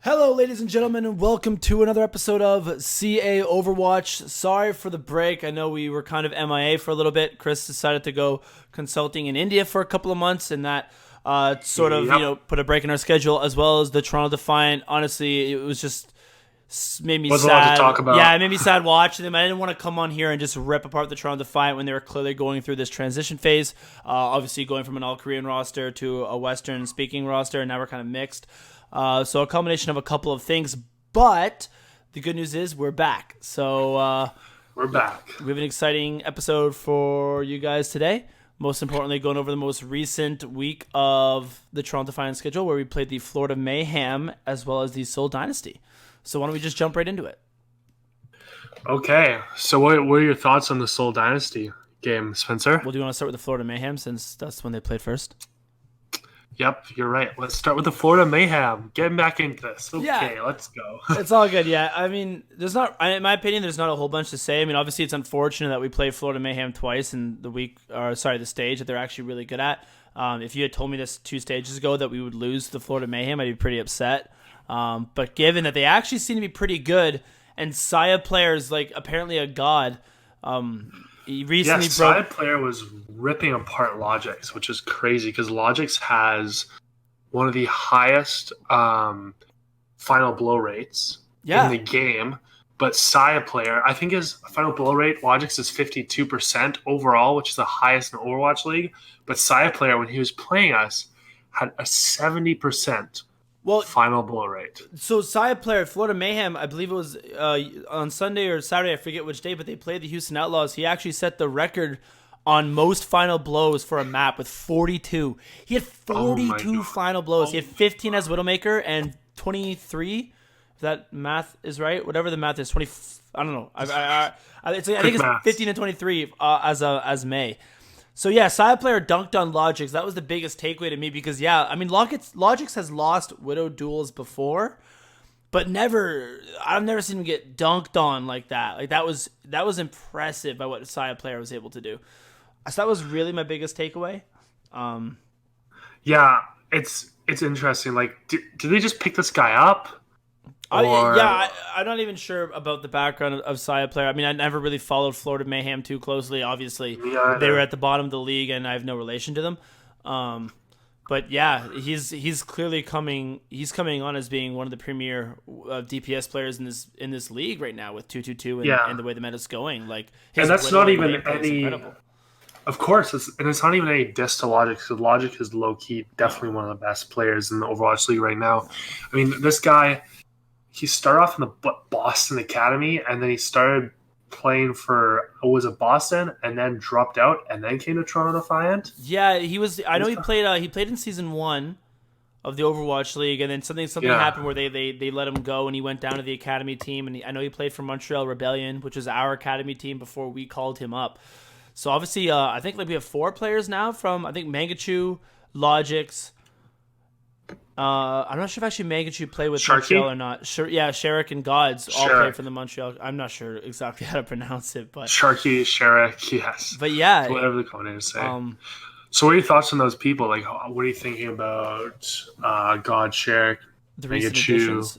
Hello, ladies and gentlemen, and welcome to another episode of CAOverwatch. Sorry for the break. I know we were kind of MIA for a little bit. Chris decided to go consulting in India for a couple of months, and that put a break in our schedule, as well as the Toronto Defiant. Honestly, it was just made me Was a sad. lot to talk about. Yeah, it made me sad watching them. I didn't want to come on here and just rip apart the Toronto Defiant when they were clearly going through this transition phase. Obviously, going from an all-Korean roster to a Western-speaking roster, and now we're kind of mixed. So a combination of a couple of things, but the good news is we're back. So We're back. we have an exciting episode for you guys today. Most importantly, going over the most recent week of the Toronto Defiant schedule, where we played the Florida Mayhem as well as the Seoul Dynasty. So why don't we just jump right into it? Okay, so what are your thoughts on the Seoul Dynasty game, Spencer? Well, do you want to start with the Florida Mayhem since that's when they played first? Yep, you're right. Let's start with the Florida Mayhem. Getting back into this. Okay, Yeah. let's go. It's all good, yeah. I mean, in my opinion, there's not a whole bunch to say. I mean, obviously, it's unfortunate that we played Florida Mayhem twice in the stage that they're actually really good at. If you had told me this 2 stages ago that we would lose the Florida Mayhem, I'd be pretty upset. But given that they actually seem to be pretty good, and Saya player is like apparently a god. He recently Saya player was ripping apart Logix, which is crazy because Logix has one of the highest final blow rates in the game. But Saya player, I think his final blow rate, Logix is 52% overall, which is the highest in the Overwatch League. But Saya player, when he was playing us, had a 70% final blow rate. So Saya player, Florida Mayhem, I believe it was on Sunday or Saturday, I forget which day, but they played the Houston Outlaws. He actually set the record on most final blows for a map with 42. He had 42 final blows. He had 15 as Widowmaker and 23, if that math is right. Whatever the math is, 20. I don't know. I think it's 15 and 23 as May. So yeah, Saya player dunked on Logix. That was the biggest takeaway to me because I mean Logix has lost Widow duels before, but I've never seen him get dunked on like that. Like that was impressive by what Saya player was able to do. So that was really my biggest takeaway. Yeah, it's interesting. Like, did they just pick this guy up? I'm not even sure about the background of Saya player. I mean, I never really followed Florida Mayhem too closely. Obviously, they were at the bottom of the league, and I have no relation to them. But yeah, he's clearly coming. He's coming on as being one of the premier DPS players in this league right now with 222 and the way the meta's going. Like, and that's not even any. Incredible. Of course, it's not even any diss to Logix because Logix is low key definitely one of the best players in the Overwatch League right now. I mean, this guy. He started off in the Boston Academy, and then he started playing for Boston, and then dropped out, and then came to Toronto Defiant. Yeah, he was. I know he played. He played in season 1 of the Overwatch League, and then something happened where they let him go, and he went down to the academy team. And I know he played for Montreal Rebellion, which was our academy team before we called him up. So obviously, I think we have 4 players now from Mangachu, Logix. I'm not sure if actually Mangachu play with Sharky? Montreal or not. Sherrick and Gods all play for the Montreal. I'm not sure exactly how to pronounce it, but Sharky, Sherrick, yes. But yeah, whatever the coordinators say. So, what are your thoughts on those people? Like, what are you thinking about God, Sherrick, Mangachu?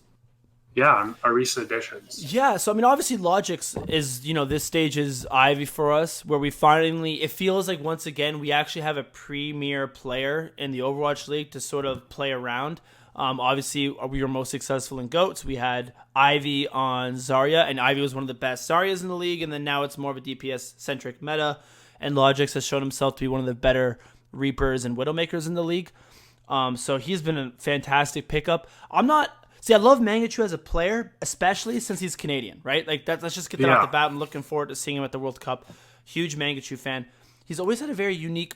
Yeah, our recent additions. Yeah, so I mean, obviously, Logix is this stage is Ivy for us, where we finally it feels like once again we actually have a premier player in the Overwatch League to sort of play around. Obviously, we were most successful in GOATs. We had Ivy on Zarya, and Ivy was one of the best Zaryas in the league. And then now it's more of a DPS centric meta, and Logix has shown himself to be one of the better Reapers and Widowmakers in the league. So he's been a fantastic pickup. I love Mangachu as a player, especially since he's Canadian, right? Like let's just get that off the bat. I'm looking forward to seeing him at the World Cup. Huge Mangachu fan. He's always had a very unique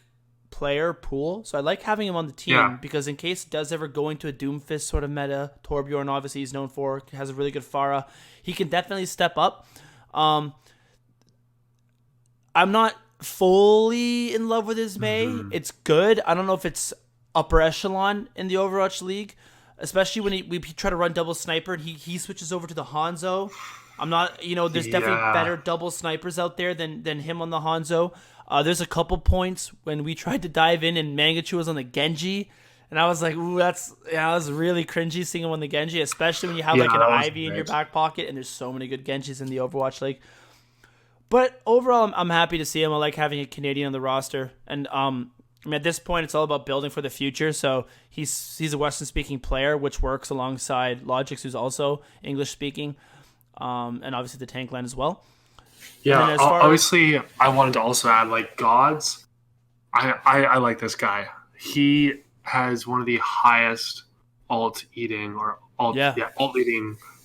player pool, so I like having him on the team because in case it does ever go into a Doomfist sort of meta, Torbjorn obviously he's known for, has a really good Pharah. He can definitely step up. I'm not fully in love with his May. It's good. I don't know if it's upper echelon in the Overwatch League. Especially when we try to run double sniper and he switches over to the Hanzo. I'm not, there's definitely better double snipers out there than him on the Hanzo. There's a couple points when we tried to dive in and Mangachu was on the Genji And I was like, ooh, that was really cringy seeing him on the Genji, especially when you have like an Ivy in your back pocket, and there's so many good Genjis in the Overwatch League. But overall, I'm happy to see him. I like having a Canadian on the roster, and I mean, at this point, it's all about building for the future. So he's a Western-speaking player, which works alongside Logix, who's also English-speaking, and obviously the tank line as well. Yeah, obviously, I wanted to also add, like, Gods. I like this guy. He has one of the highest alt eating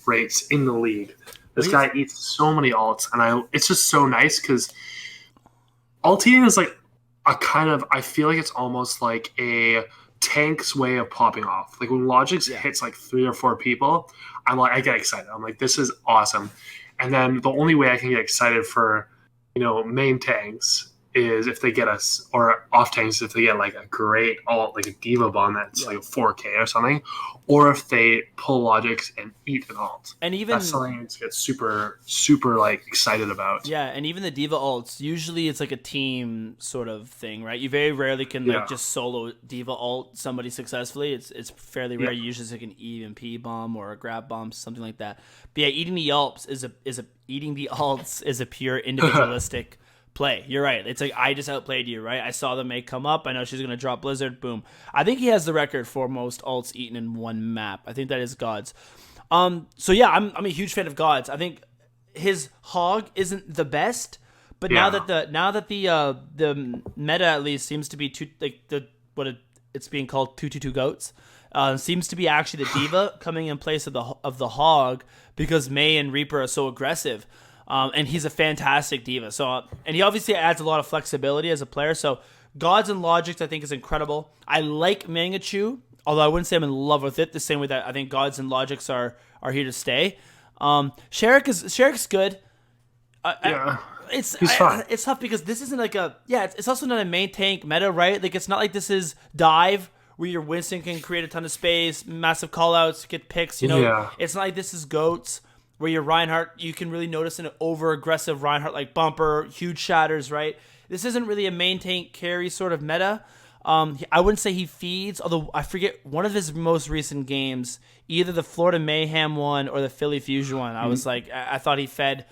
rates in the league. This guy eats so many alts, and it's just so nice because alt eating is like a kind of, I feel like it's almost like a tank's way of popping off. Like when Logix hits like 3 or 4 people, I get excited. I'm like, this is awesome. And then the only way I can get excited for, main tanks is if they get us, or off tanks if they get like a great alt, like a diva bomb that's like 4K or something, or if they pull Logix and eat an alt. And even that's something to get super, super like excited about. Yeah, and even the diva alts, usually it's like a team sort of thing, right? You very rarely can like just solo diva alt somebody successfully. It's fairly rare. Usually it's like an EMP bomb or a grab bomb, something like that. But yeah, eating the alts is a pure individualistic play. You're right. It's like, I just outplayed you, right? I saw the May come up. I know she's going to drop Blizzard. Boom. I think he has the record for most alts eaten in one map. I think that is Gods. So yeah, I'm a huge fan of Gods. I think his hog isn't the best, but now that the meta at least seems to be it's being called 222 goats. Seems to be actually the diva coming in place of the hog because May and Reaper are so aggressive. And he's a fantastic diva. So, and he obviously adds a lot of flexibility as a player. So, Gods and Logix, I think, is incredible. I like Mangachu, although I wouldn't say I'm in love with it. The same way that I think Gods and Logix are here to stay. Sherrick's good. He's fine. It's tough because this isn't like it's also not a main tank meta, right? Like, it's not like this is Dive where your Winston can create a ton of space, massive callouts, get picks. It's not like this is Goats, where your Reinhardt, you can really notice an over-aggressive Reinhardt like bumper, huge shatters, right? This isn't really a main tank carry sort of meta. I wouldn't say he feeds, although I forget one of his most recent games, either the Florida Mayhem one or the Philly Fusion one. I was like, I thought he fed.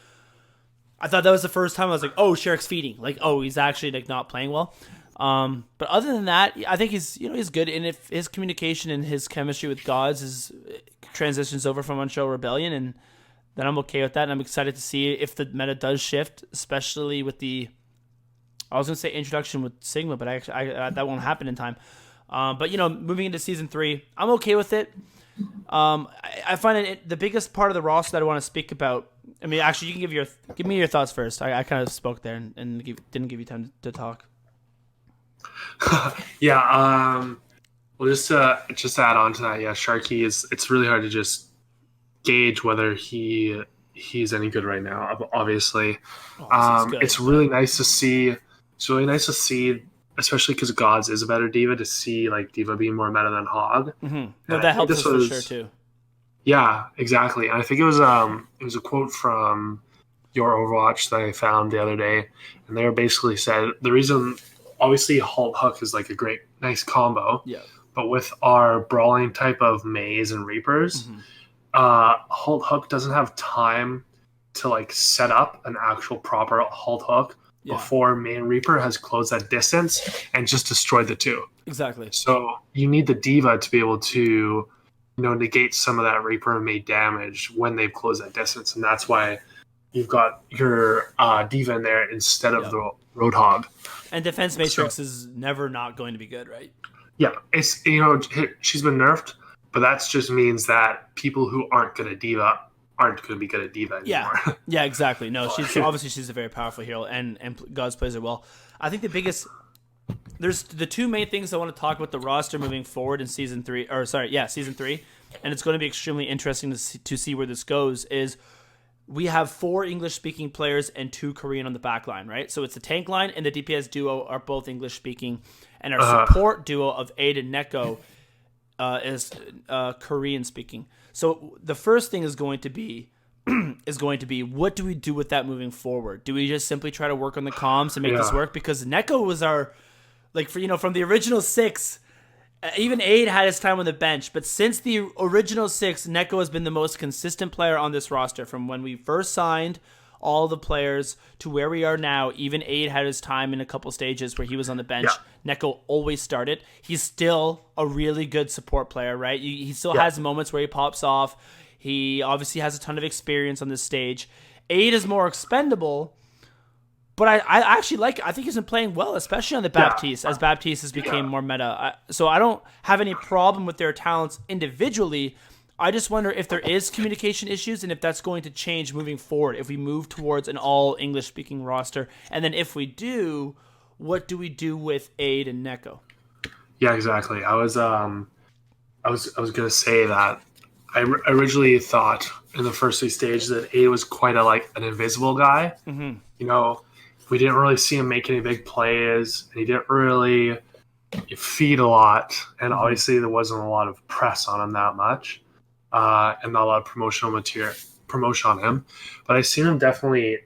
I thought that was the first time I was like, oh, Sherrick's feeding. Like, oh, he's actually like not playing well. But other than that, I think he's good. And if his communication and his chemistry with Gods transitions over from Unshell Rebellion, and then I'm okay with that, and I'm excited to see if the meta does shift, especially with I was going to say introduction with Sigma, but that won't happen in time. But, moving into Season 3, I'm okay with it. I find the biggest part of the roster that I want to speak about, I mean, actually, you can give me your thoughts first. I kind of spoke there and didn't give you time to talk. Well, just to add on to that, Sharky it's really hard to just gauge whether he's any good right now. Obviously, it's really nice to see. It's really nice to see, especially because Gods is a better diva, to see like diva being more meta than hog. Mm-hmm. No, that helps us for sure too. Yeah, exactly. And I think it was a quote from Your Overwatch that I found the other day, and they basically said the reason, obviously, Halt Hook is like a great, nice combo. Yeah. But with our brawling type of Maze and Reapers. Mm-hmm. Halt Hook doesn't have time to like set up an actual proper Halt Hook before main Reaper has closed that distance and just destroyed the two. Exactly. So you need the diva to be able to, negate some of that Reaper and May damage when they've closed that distance, and that's why you've got your diva in there instead of the Roadhog. And Defense Matrix is never not going to be good, right? Yeah, it's she's been nerfed. But that just means that people who aren't good at diva aren't going to be good at diva anymore. Yeah, exactly. No, she's a very powerful hero, and Gods plays her well. I think there's the two main things I want to talk about the roster moving forward in Season 3, and it's going to be extremely interesting to see where this goes, is we have 4 English-speaking players and 2 Korean on the back line, right? So it's the tank line and the DPS duo are both English-speaking, and our support duo of Aid and Neko is Korean speaking. So the first thing is going to be what do we do with that moving forward? Do we just simply try to work on the comms to make this work? Because Neko was our from the original 6, Even Aid had his time on the bench, but since the original 6, Neko has been the most consistent player on this roster. From when we first signed all the players to where we are now, even Aid had his time in a couple stages where he was on the bench. Yeah. Neko always started. He's still a really good support player, right? He still has moments where he pops off. He obviously has a ton of experience on this stage. Aid is more expendable, but I actually I think he's been playing well, especially on the Baptiste, as Baptiste has become more meta. So I don't have any problem with their talents individually. I just wonder if there is communication issues and if that's going to change moving forward, if we move towards an all English-speaking roster. And then if we do, what do we do with Aid and Neko? Yeah, exactly. I was going to say that I originally thought in the first 3 stages that Aid was quite an invisible guy. Mm-hmm. You know, we didn't really see him make any big plays, and he didn't really feed a lot, and obviously there wasn't a lot of press on him that much, and not a lot of promotion on him. But I seen him definitely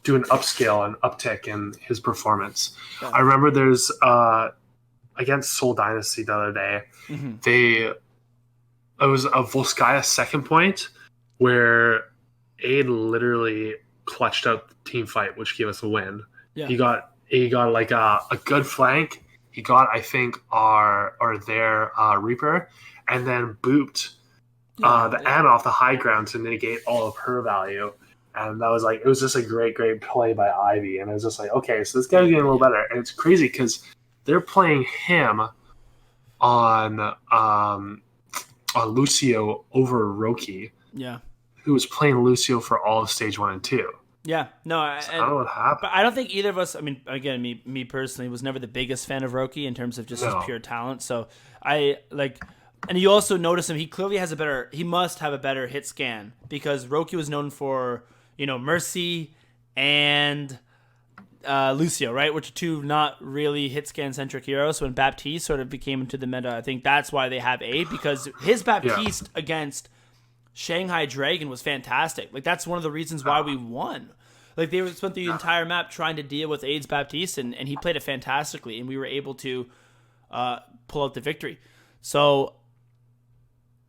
do an upscale and uptick in his performance. Yeah. I remember there's against Seoul Dynasty the other day, it was a Volskaya second point where Aid literally clutched out the team fight, which gave us a win. Yeah. He got like a good flank. He got, I think, their Reaper, and then booped the Anna off the high ground to negate all of her value. And that was it was just a great play by Ivy. And it was just like, okay, so this guy's getting a little better. And it's crazy because they're playing him on Lucio over Roki. Yeah. Who was playing Lucio for all of stage 1 and 2. Yeah, no, I don't know what happened. But I don't think either of us. I mean, again, me personally was never the biggest fan of Roki in terms of just his pure talent. So and you also notice him. He clearly has he must have a better hit scan because Roki was known for Mercy and Lucio, right, which are 2 not really hit scan centric heroes. So when Baptiste sort of became into the meta, I think that's why they have Aid, because his Baptiste against Shanghai Dragon was fantastic. That's one of the reasons why we won. They spent the entire map trying to deal with Aid's Baptiste, and he played it fantastically, and we were able to pull out the victory. So,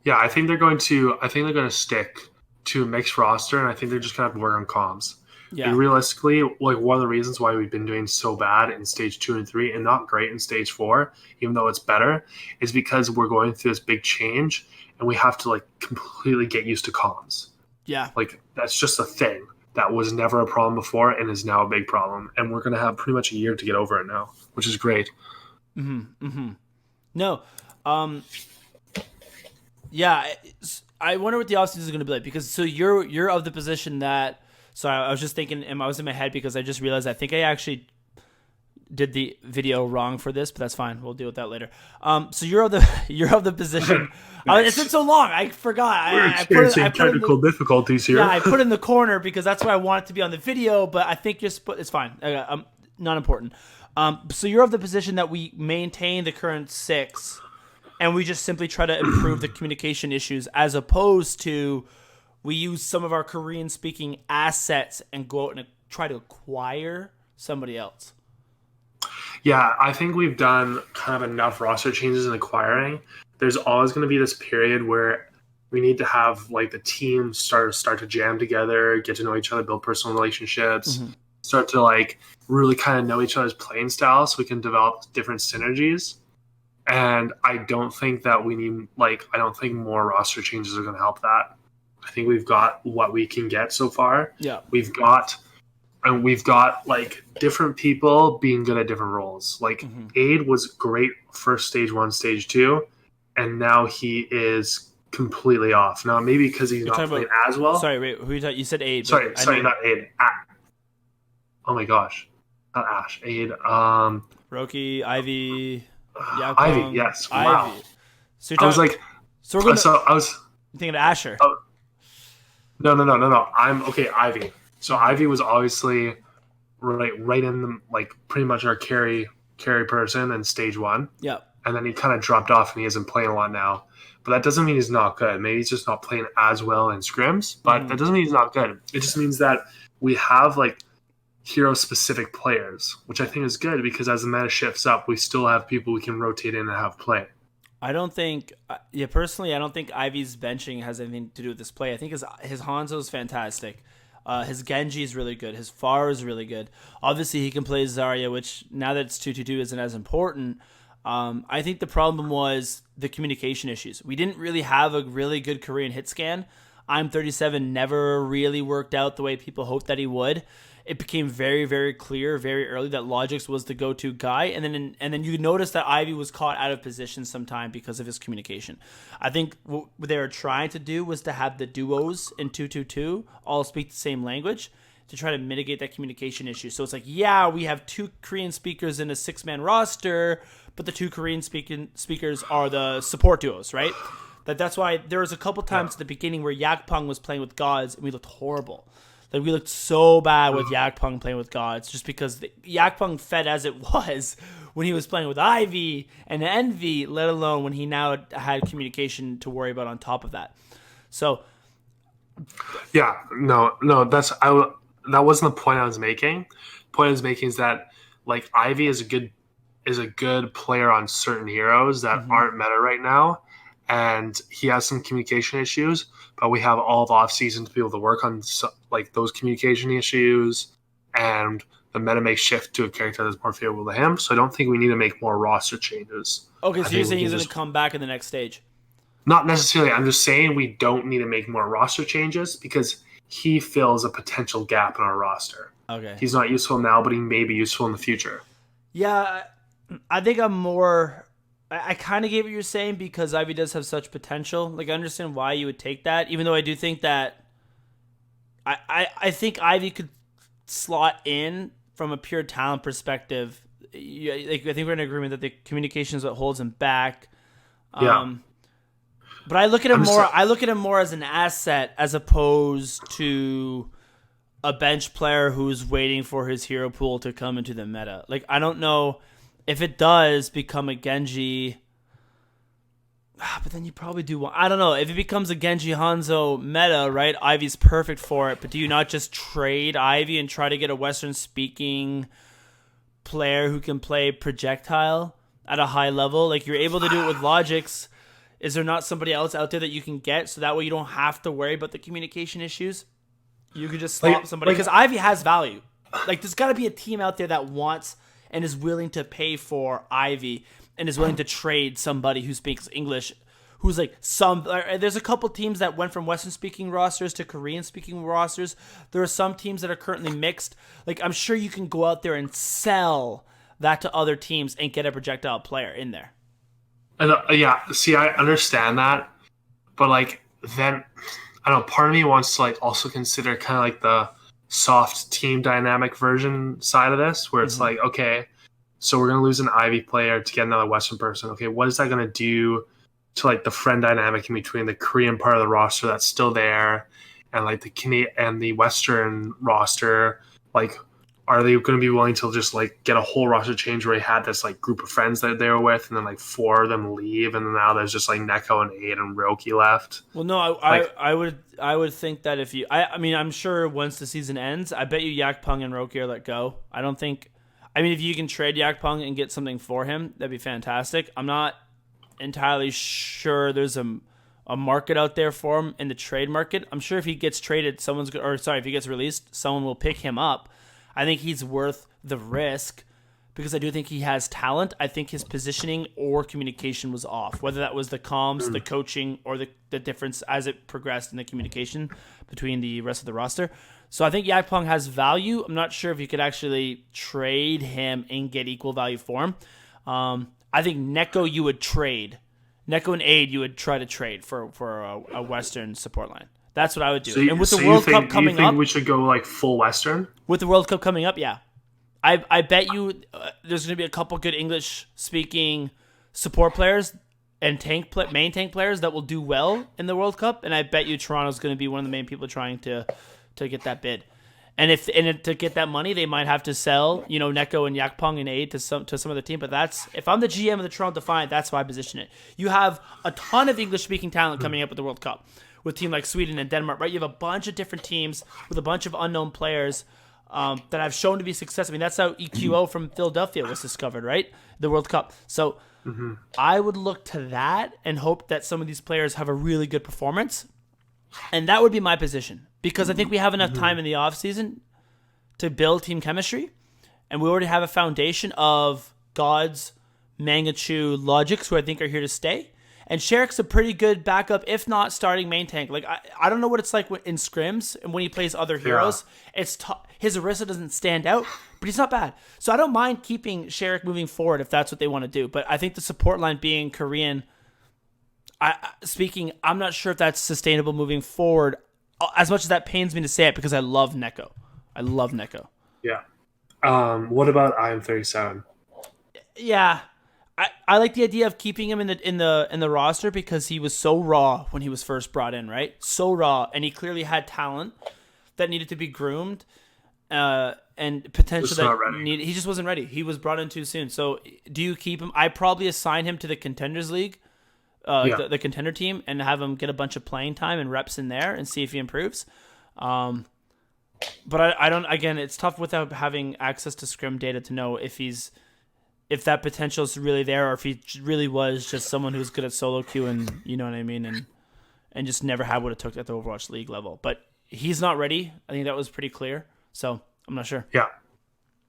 yeah, I think they're going to stick to a mixed roster, and I think they're just going to have to work on comms. Yeah. And realistically, one of the reasons why we've been doing so bad in stage 2 and 3 and not great in stage 4, even though it's better, is because we're going through this big change. And we have to completely get used to comms. Yeah. That's just a thing that was never a problem before and is now a big problem. And we're going to have pretty much a year to get over it now, which is great. Mm-hmm. Mm-hmm. No. Yeah. I wonder what the offseason is going to be like, because so you're of the position that. So I was just thinking, I was in my head because I just realized I think I actually did the video wrong for this, but that's fine. We'll deal with that later. So you're of the position. Nice. It's been so long, I forgot. We're experiencing technical difficulties here. Yeah, I put in the corner because that's why I want it to be on the video, but I think it's fine. Not important. So you're of the position that we maintain the current 6, and we just simply try to improve the communication issues, as opposed to we use some of our Korean-speaking assets and go out and try to acquire somebody else. Yeah, I think we've done kind of enough roster changes in acquiring. There's always going to be this period where we need to have the team start to jam together, get to know each other, build personal relationships, start to really kind of know each other's playing styles so we can develop different synergies. And I don't think that we need I don't think more roster changes are going to help that. I think we've got what we can get so far. Yeah. We've got different people being good at different roles. Aid was great for stage 1, stage 2, and now he is completely off. Now maybe because he's not playing as well. Sorry, wait, who you said Aid? Sorry, not Aid. Oh my gosh, not Ash. Aid. Roki, Ivy, Yaokong, Ivy. Yes. Wow. Ivy. So I was like, so we're gonna. So I was thinking of Asher. No. I'm okay. Ivy. So Ivy was obviously right in the pretty much our carry person in stage 1. Yeah. And then he kind of dropped off and he isn't playing a lot now. But that doesn't mean he's not good. Maybe he's just not playing as well in scrims, but that doesn't mean he's not good. It just means that we have hero-specific players, which I think is good because as the meta shifts up, we still have people we can rotate in and have play. I don't think, personally, I don't think Ivy's benching has anything to do with this play. I think his Hanzo is fantastic. His Genji is really good. His Pharah is really good. Obviously, he can play Zarya, which now that it's 2-2-2 isn't as important. I think the problem was the communication issues. We didn't really have a really good Korean hit scan. I'm 37 never really worked out the way people hoped that he would. It became very, very clear very early that Logix was the go-to guy, and then you notice that Ivy was caught out of position sometime because of his communication. I think what they were trying to do was to have the duos in 2-2-2 all speak the same language to try to mitigate that communication issue. So it's like, yeah, we have 2 Korean speakers in a 6-man roster, but the 2 Korean speakers are the support duos, right? That's why there was a couple times at the beginning where Yakpong was playing with gods and we looked horrible. Like, we looked so bad with Yakpong playing with gods just because Yakpong fed as it was when he was playing with Ivy and Envy, let alone when he now had communication to worry about on top of that. So, yeah, no, that wasn't the point I was making. The point I was making is that, like, Ivy is a good player on certain heroes that aren't meta right now, and he has some communication issues, but we have all the offseason to be able to work on like those communication issues, and the meta may shift to a character that's more favorable to him. So I don't think we need to make more roster changes. Okay, so you're saying he's going to come back in the next stage? Not necessarily. I'm just saying we don't need to make more roster changes because he fills a potential gap in our roster. Okay. He's not useful now, but he may be useful in the future. Yeah, I think I'm more... I kind of get what you're saying because Ivy does have such potential. Like, I understand why you would take that, even though I do think that I think Ivy could slot in from a pure talent perspective. I think we're in agreement that the communication is what holds him back. Yeah. But I look at him more. I look at him more as an asset as opposed to a bench player who's waiting for his hero pool to come into the meta. Like, I don't know if it does become a Genji. But then you probably do want... I don't know. If it becomes a Genji Hanzo meta, right? Ivy's perfect for it. But do you not just trade Ivy and try to get a Western-speaking player who can play projectile at a high level? Like, you're able to do it with Logix. Is there not somebody else out there that you can get so that way you don't have to worry about the communication issues? You could just swap somebody. Because Ivy has value. Like, there's got to be a team out there that wants and is willing to pay for Ivy and is willing to trade somebody who speaks English, who's like there's a couple teams that went from Western-speaking rosters to Korean-speaking rosters. There are some teams that are currently mixed. Like, I'm sure you can go out there and sell that to other teams and get a projectile player in there. Yeah, see, I understand that, but, like, then, I don't know, part of me wants to, like, also consider kind of like the soft team dynamic version side of this, where it's like, okay, so we're going to lose an Ivy player to get another Western person. Okay, what is that going to do to, like, the friend dynamic in between the Korean part of the roster that's still there and, like, the Canadian and the Western roster? Like, are they going to be willing to just, like, get a whole roster change where he had this, like, group of friends that they were with, and then, like, 4 of them leave, and then now there's just, like, Neko and Aid and Roki left? Well, no, I would think that if you... I mean, I'm sure once the season ends, I bet you Yakpong and Roki are let go. I don't think... I mean, if you can trade Yakpong and get something for him, that'd be fantastic. I'm not entirely sure there's a market out there for him in the trade market. I'm sure if he gets traded, if he gets released, someone will pick him up. I think he's worth the risk because I do think he has talent. I think his positioning or communication was off, whether that was the comms, the coaching, or the difference as it progressed in the communication between the rest of the roster. So I think Yakpong has value. I'm not sure if you could actually trade him and get equal value for him. I think Neko you would trade. Neko and Aid you would try to trade for a Western support line. That's what I would do. And with the World Cup coming up... you think we should go, like, full Western? With the World Cup coming up, yeah. I bet you there's going to be a couple good English-speaking support players and main tank players that will do well in the World Cup, and I bet you Toronto's going to be one of the main people trying to get that bid. And to get that money, they might have to sell, Neko and Yakpong and Aid to some of the team. But if I'm the GM of the Toronto Defiant, that's how I position it. You have a ton of English-speaking talent coming up with the World Cup with teams like Sweden and Denmark, right? You have a bunch of different teams with a bunch of unknown players. that have shown to be success. I mean, that's how EQO from Philadelphia was discovered, right? The World Cup. So I would look to that and hope that some of these players have a really good performance. And that would be my position, because I think we have enough time in the offseason to build team chemistry. And we already have a foundation of Gods, Mangachu, Logics, who I think are here to stay. And Sherrick's a pretty good backup, if not starting main tank. Like I don't know what it's like in scrims and when he plays other heroes. It's his Orisa doesn't stand out, but he's not bad. So I don't mind keeping Sherrick moving forward if that's what they want to do. But I think the support line being Korean, I'm not sure if that's sustainable moving forward. As much as that pains me to say it, because I love Neko. I love Neko. Yeah. What about IM37? Yeah. I like the idea of keeping him in the roster because he was so raw when he was first brought in, right? So raw, and he clearly had talent that needed to be groomed, and potential that needed. He just wasn't ready. He was brought in too soon. So, do you keep him? I probably assign him to the Contenders League, the contender team, and have him get a bunch of playing time and reps in there and see if he improves. But I don't. Again, it's tough without having access to scrim data to know if that potential is really there, or if he really was just someone who's good at solo queue, and you know what I mean, and just never had what it took at the Overwatch League level. But he's not ready. I think that was pretty clear. So I'm not sure. Yeah,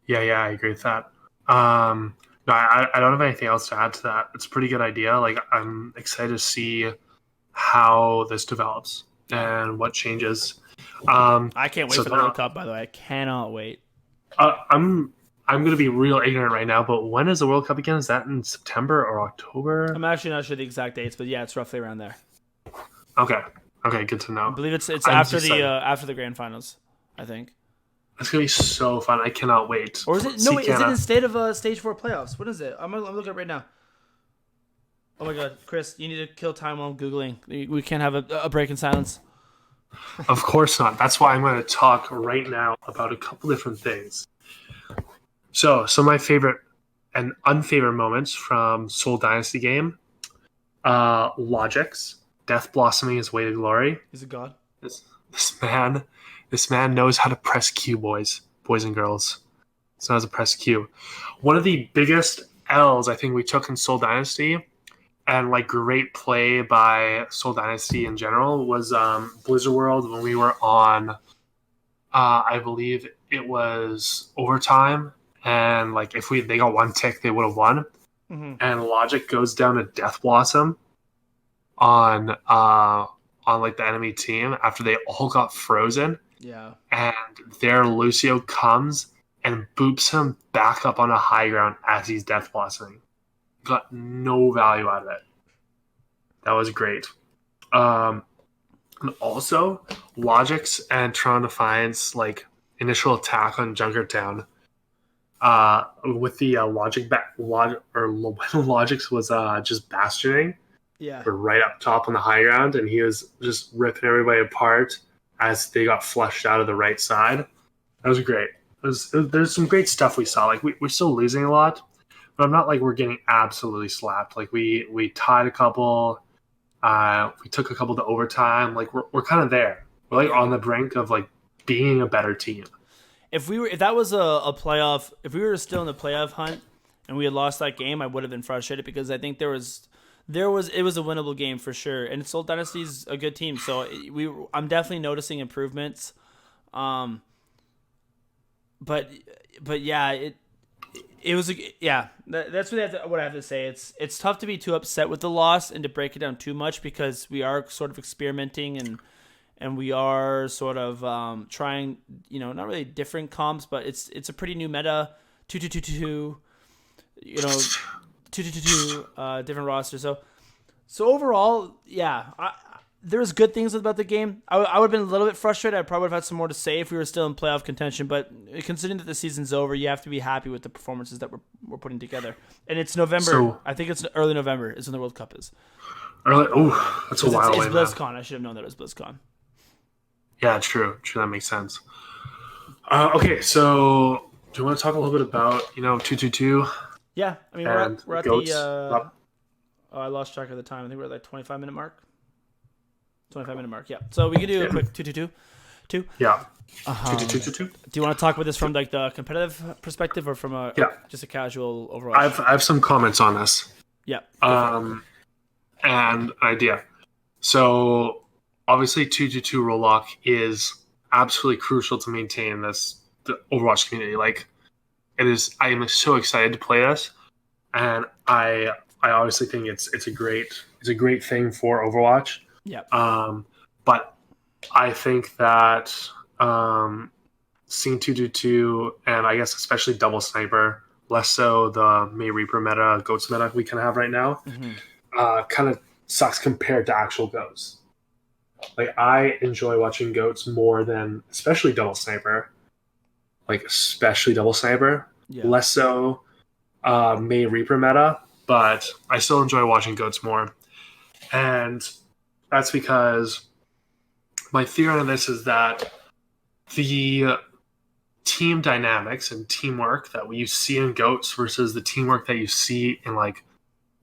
I agree with that. No, I don't have anything else to add to that. It's a pretty good idea. Like, I'm excited to see how this develops and what changes. I can't wait for the World Cup, by the way. I cannot wait. I'm going to be real ignorant right now, but when is the World Cup again? Is that in September or October? I'm actually not sure the exact dates, but yeah, it's roughly around there. Okay, good to know. I believe it's after the grand finals, I think. It's going to be so fun. I cannot wait. Or is it? No, wait, is it instead of Stage 4 playoffs? What is it? I'm looking at it right now. Oh my god, Chris, you need to kill time while I'm Googling. We can't have a break in silence. Of course not. That's why I'm going to talk right now about a couple different things. So, some of my favorite and unfavorite moments from Seoul Dynasty game. Logic's death blossoming his way to glory. He's a god. This man knows how to press Q, boys and girls. He knows how to press Q. One of the biggest L's I think we took in Seoul Dynasty, and like great play by Seoul Dynasty in general, was Blizzard World when we were on. I believe it was overtime. And like if they got one tick, they would have won. Mm-hmm. And Logic goes down to Death Blossom on like the enemy team after they all got frozen. Yeah. And their Lucio comes and boops him back up on a high ground as he's Death Blossoming. Got no value out of it. That was great. And also Logic's and Toronto Defiance like initial attack on Junkertown. With the Logic's was just bastioning. Yeah. We're right up top on the high ground, and he was just ripping everybody apart as they got flushed out of the right side. That was great. There's some great stuff we saw. Like we're still losing a lot, but I'm not like we're getting absolutely slapped. Like we tied a couple, we took a couple to overtime. Like we're kind of there. We're like on the brink of like being a better team. If that was a playoff, if we were still in the playoff hunt and we had lost that game, I would have been frustrated because I think it was a winnable game for sure. And Seoul Dynasty's a good team, so I'm definitely noticing improvements. But yeah, it was that's what I have to say. It's tough to be too upset with the loss and to break it down too much because we are sort of experimenting and we are sort of trying, not really different comps, but it's a pretty new meta, 2-2-2-2, 2-2-2-2, different roster. So overall, yeah, there's good things about the game. I would have been a little bit frustrated. I probably would have had some more to say if we were still in playoff contention. But considering that the season's over, you have to be happy with the performances that we're putting together. And it's November. So, I think it's early November is when the World Cup is. Early? Oh, that's a while away. It's BlizzCon. Man. I should have known that it was BlizzCon. Yeah, true. That makes sense. Okay, so do you want to talk a little bit about 222? Yeah, I mean we're at the. I lost track of the time. I think we're at like 25-minute mark. 25-minute mark. Yeah. So we can do a quick 222. 2. Yeah. 2. Do you want to talk about this from like the competitive perspective or from just a casual Overwatch? I have some comments on this. Yeah. And idea. So obviously 2-2 rule lock is absolutely crucial to maintain the Overwatch community. Like it is, I am so excited to play this, and I obviously think it's a great thing for Overwatch. Yeah. But I think that seeing 2-2 and I guess especially double sniper, less so the May Reaper meta, Goats meta we kind of have right now, kind of sucks compared to actual Goats. Like I enjoy watching Goats more than especially double sniper. Yeah. Less so May Reaper meta, but I still enjoy watching Goats more. And that's because my theory on this is that the team dynamics and teamwork that you see in Goats versus the teamwork that you see in like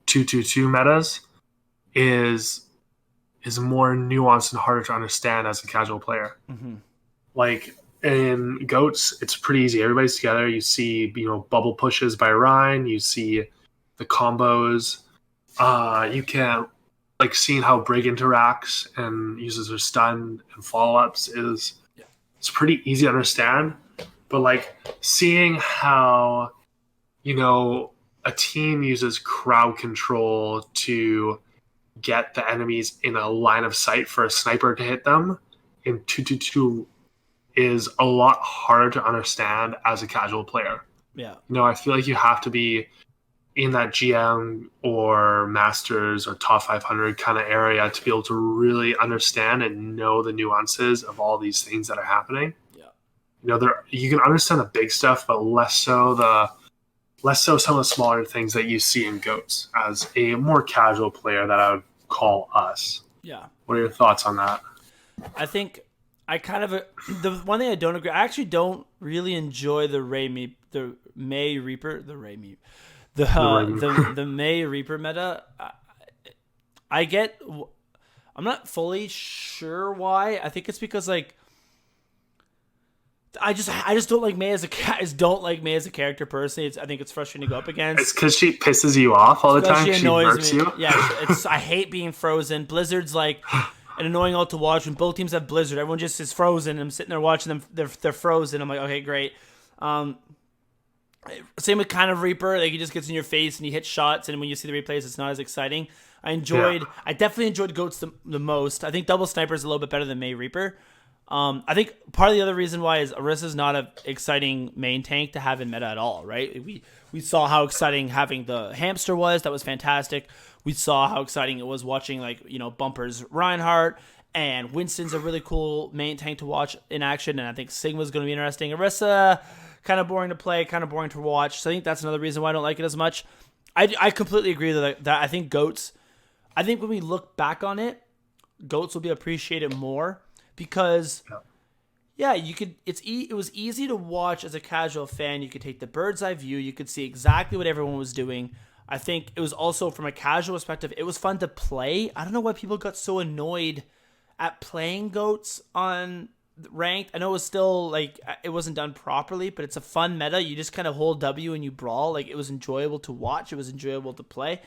2-2-2 metas is more nuanced and harder to understand as a casual player. Like in Goats, it's pretty easy. Everybody's together. You see, bubble pushes by Ryan. You see the combos. You can seeing how Brig interacts and uses her stun and follow-ups it's pretty easy to understand. But seeing how a team uses crowd control to get the enemies in a line of sight for a sniper to hit them in 2-2-2 is a lot harder to understand as a casual player. Yeah. I feel like you have to be in that GM or Masters or top 500 kind of area to be able to really understand and know the nuances of all these things that are happening. Yeah. You can understand the big stuff, but less so some of the smaller things that you see in Goats as a more casual player that I would call us. Yeah. What are your thoughts on that? I think I kind of the one thing I don't agree. I actually don't really enjoy the May Reaper meta. I'm not fully sure why. I think it's because I just don't like May as a character personally. I think it's frustrating to go up against. It's because she pisses you off all the time. She annoys me. You. Yeah, I hate being frozen. Blizzard's like an annoying ult to watch when both teams have Blizzard. Everyone just is frozen. I'm sitting there watching them. They're frozen. I'm like, okay, great. Same with kind of Reaper. He just gets in your face and he hits shots. And when you see the replays, it's not as exciting. I definitely enjoyed Goats the most. I think Double Sniper is a little bit better than May Reaper. I think part of the other reason why is Orisa's not an exciting main tank to have in meta at all, right? We saw how exciting having the hamster was. That was fantastic. We saw how exciting it was watching Bumper's Reinhardt, and Winston's a really cool main tank to watch in action, and I think Sigma's going to be interesting. Orisa, kind of boring to play, kind of boring to watch. So I think that's another reason why I don't like it as much. I completely agree that I think Goats, I think when we look back on it, Goats will be appreciated more. Because, it was easy to watch as a casual fan. You could take the bird's eye view. You could see exactly what everyone was doing. I think it was also, from a casual perspective, it was fun to play. I don't know why people got so annoyed at playing Goats on ranked. I know it was still, it wasn't done properly, but it's a fun meta. You just kind of hold W and you brawl. It was enjoyable to watch. It was enjoyable to play.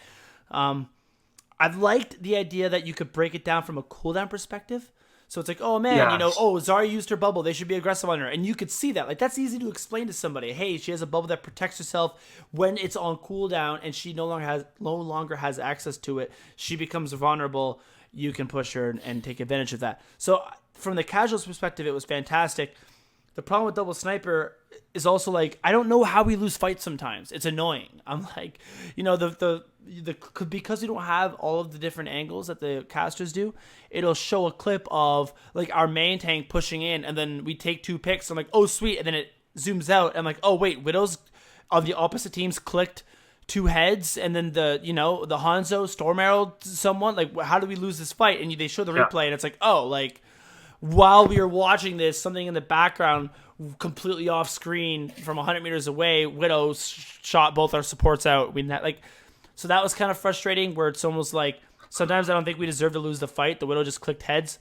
I've liked the idea that you could break it down from a cooldown perspective. So it's oh man, Zarya used her bubble. They should be aggressive on her. And you could see that. That's easy to explain to somebody. Hey, she has a bubble that protects herself when it's on cooldown and she no longer has access to it. She becomes vulnerable. You can push her and take advantage of that. So from the casual's perspective, it was fantastic. The problem with Double Sniper is also I don't know how we lose fights sometimes. It's annoying. I'm because we don't have all of the different angles that the casters do, it'll show a clip of our main tank pushing in, and then we take 2 picks. I'm like, oh sweet, and then it zooms out. I'm like, oh wait, Widow's on the opposite teams clicked 2 heads, and then the Hanzo storm arrowed someone. How do we lose this fight? And they show the replay, and it's while we were watching this, something in the background, completely off screen from 100 meters away, Widow shot both our supports out. So that was kind of frustrating, where it's almost sometimes I don't think we deserve to lose the fight. The Widow just clicked heads.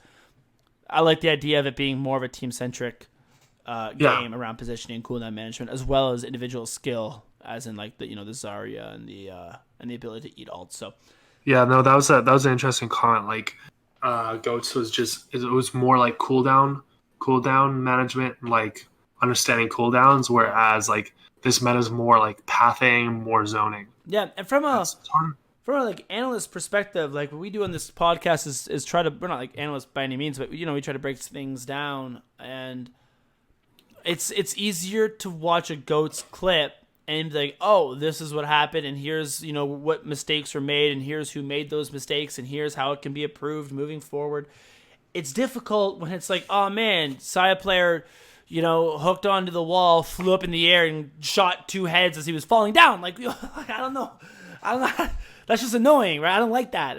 I like the idea of it being more of a team-centric game around positioning and cooldown management, as well as individual skill, as in like the Zarya and the ability to eat ults. So yeah, no, that was an interesting comment. Like Goats it was more like cooldown management, and like understanding cooldowns, whereas like this meta is more like pathing, more zoning. Yeah, and from a like analyst perspective, like what we do on this podcast is try to, we're not like analysts by any means, but we try to break things down, and it's easier to watch a Goats clip and be like, oh, this is what happened, and here's what mistakes were made, and here's who made those mistakes, and here's how it can be improved moving forward. It's difficult when it's like, oh man, Saya player, hooked onto the wall, flew up in the air, and shot 2 heads as he was falling down. Like, I don't know. That's just annoying, right? I don't like that.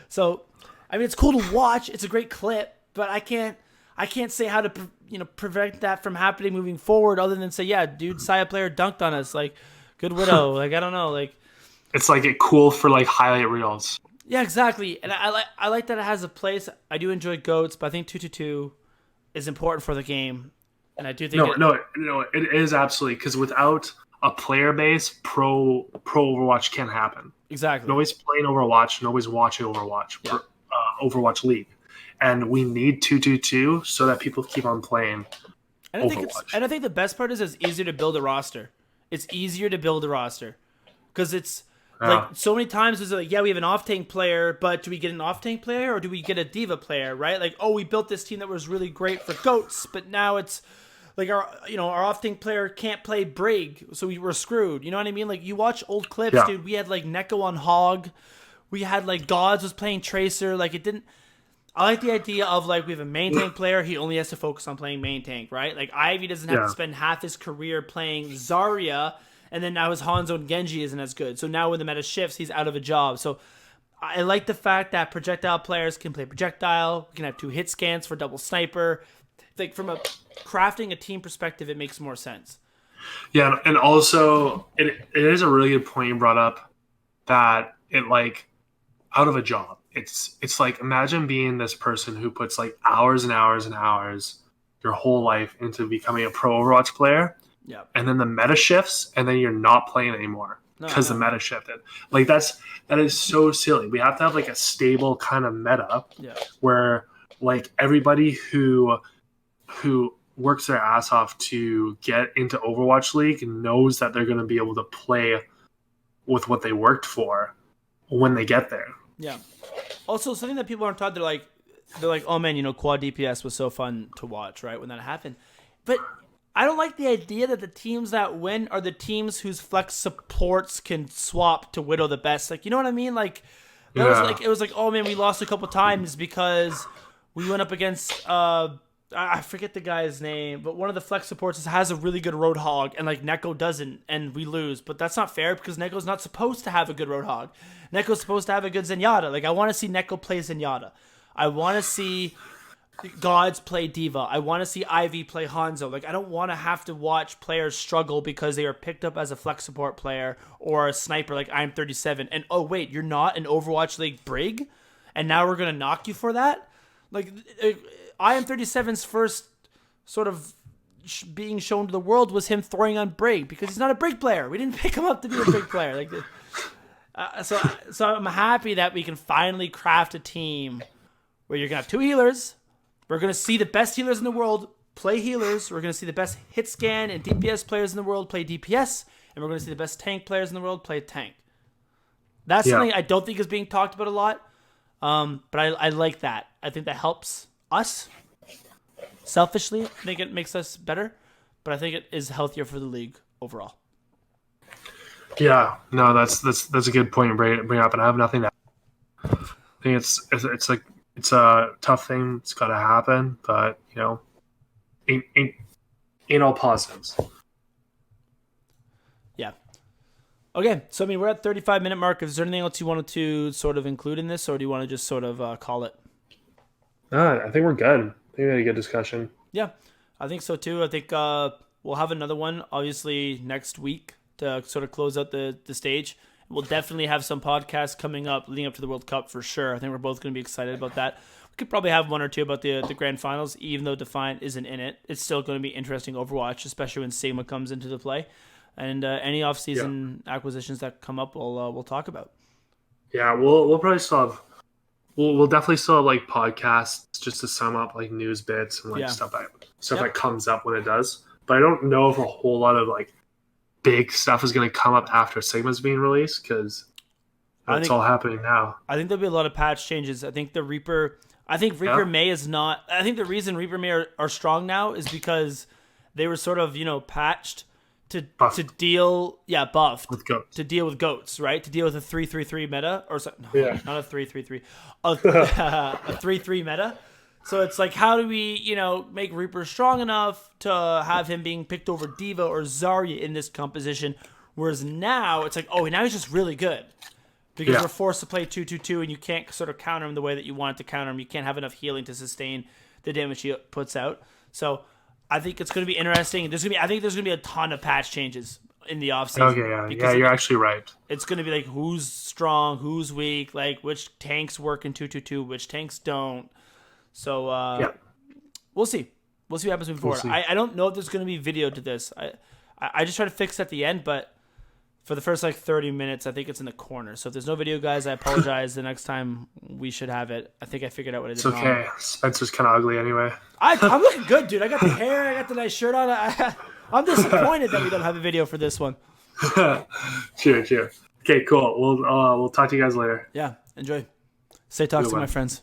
So, I mean, it's cool to watch. It's a great clip, but I can't say how to prevent that from happening moving forward, other than say, yeah, dude, Saya player dunked on us, like, good widow. Like, I don't know, like, it's like it cool for like highlight reels. Yeah, exactly. And I like that it has a place. I do enjoy Goats, but I think 2-2-2 is important for the game, and I do think it is absolutely, because without a player base, pro Overwatch can't happen. Exactly. Nobody's playing Overwatch. Nobody's watching Overwatch. Yeah. Overwatch League, and we need 2-2-2 so that people keep on playing Overwatch. I think the best part is it's easier to build a roster. It's easier to build a roster because it's like so many times it's like, yeah, we have an off-tank player, but do we get an off-tank player or do we get a diva player, right? Like, oh, we built this team that was really great for Goats, but now it's like our off-tank player can't play Brig, so we were screwed. You know what I mean? Like, you watch old clips, dude. We had like Neko on Hog. We had like Gods was playing Tracer. Like, it didn't. I like the idea of like we have a main tank player. He only has to focus on playing main tank, right? Like Ivy doesn't have to spend half his career playing Zarya, and then now his Hanzo and Genji isn't as good. So now when the meta shifts, he's out of a job. So I like the fact that projectile players can play projectile. We can have 2 hit scans for double sniper. Like, from a crafting a team perspective, it makes more sense. Yeah, and also it is a really good point you brought up, that it like out of a job. It's like, imagine being this person who puts like hours and hours and hours your whole life into becoming a pro Overwatch player. Yeah. And then the meta shifts and then you're not playing anymore because the meta shifted. Like, that is so silly. We have to have like a stable kind of meta where like everybody who works their ass off to get into Overwatch League knows that they're going to be able to play with what they worked for when they get there. Yeah. Also, something that people aren't taught, they're like, oh man, quad DPS was so fun to watch, right, when that happened. But I don't like the idea that the teams that win are the teams whose flex supports can swap to Widow the best. Like, you know what I mean? Like, it was like, oh man, we lost a couple times because we went up against I forget the guy's name, but one of the flex supports has a really good Roadhog, and like Neko doesn't, and we lose. But that's not fair because Neko's not supposed to have a good Roadhog. Neko's supposed to have a good Zenyatta. Like, I want to see Neko play Zenyatta. I want to see Gods play Diva. I want to see Ivy play Hanzo. Like, I don't want to have to watch players struggle because they are picked up as a flex support player or a sniper like I'm 37. And oh wait, you're not an Overwatch League Brig, and now we're gonna knock you for that? Like, IM37's first sort of being shown to the world was him throwing on Brig because he's not a Brig player. We didn't pick him up to be a Brig player. Like, so I'm happy that we can finally craft a team where you're gonna have 2 healers. We're gonna see the best healers in the world play healers. We're gonna see the best hit scan and DPS players in the world play DPS, and we're gonna see the best tank players in the world play tank. That's something I don't think is being talked about a lot. But I like that. I think that helps us. Selfishly, I think it makes us better, but I think it is healthier for the league overall. Yeah, no, that's a good point to bring up, and I have nothing to add. I think it's a tough thing. It's got to happen, but ain't all positives. Yeah. Okay, so I mean, we're at 35-minute mark. Is there anything else you wanted to sort of include in this, or do you want to just sort of call it? I think we're good. I think we had a good discussion. Yeah, I think so too. I think we'll have another one, obviously, next week to sort of close out the stage. We'll definitely have some podcasts coming up leading up to the World Cup for sure. I think we're both going to be excited about that. Could probably have one or two about the grand finals, even though Defiant isn't in it. It's still going to be interesting Overwatch, especially when Sigma comes into the play. And any off-season acquisitions that come up, we'll talk about. Yeah, we'll probably still have we'll definitely still have like podcasts just to sum up like news bits and like stuff that comes up when it does. But I don't know if a whole lot of like big stuff is going to come up after Sigma's being released because it's all happening now. I think there'll be a lot of patch changes. I think Reaper May is not. I think the reason Reaper May are strong now is because they were sort of patched to deal buffed with goats. To deal with goats, right? To deal with a 3-3-3 meta or not a 3-3-3, a 3-3 meta. So it's like, how do we make Reaper strong enough to have him being picked over D.Va or Zarya in this composition? Whereas now it's like, now he's just really good. Because we're forced to play 2-2-2 and you can't sort of counter him the way that you want to counter him. You can't have enough healing to sustain the damage he puts out. So I think it's going to be interesting. I think there's going to be a ton of patch changes in the offseason. Okay, yeah, you're actually right. It's going to be like who's strong, who's weak, like which tanks work in 2-2-2, which tanks don't. So we'll see. We'll see what happens moving forward. I don't know if there's going to be video to this. I just try to fix it at the end, but for the first 30 minutes, I think it's in the corner. So if there's no video, guys, I apologize. The next time we should have it. I think I figured out what I did. It's okay. Wrong. Spencer's kind of ugly anyway. I'm looking good, dude. I got the hair. I got the nice shirt on. I'm disappointed that we don't have a video for this one. Cheer. Okay, cool. We'll talk to you guys later. Yeah, enjoy. Stay toxic, my friends.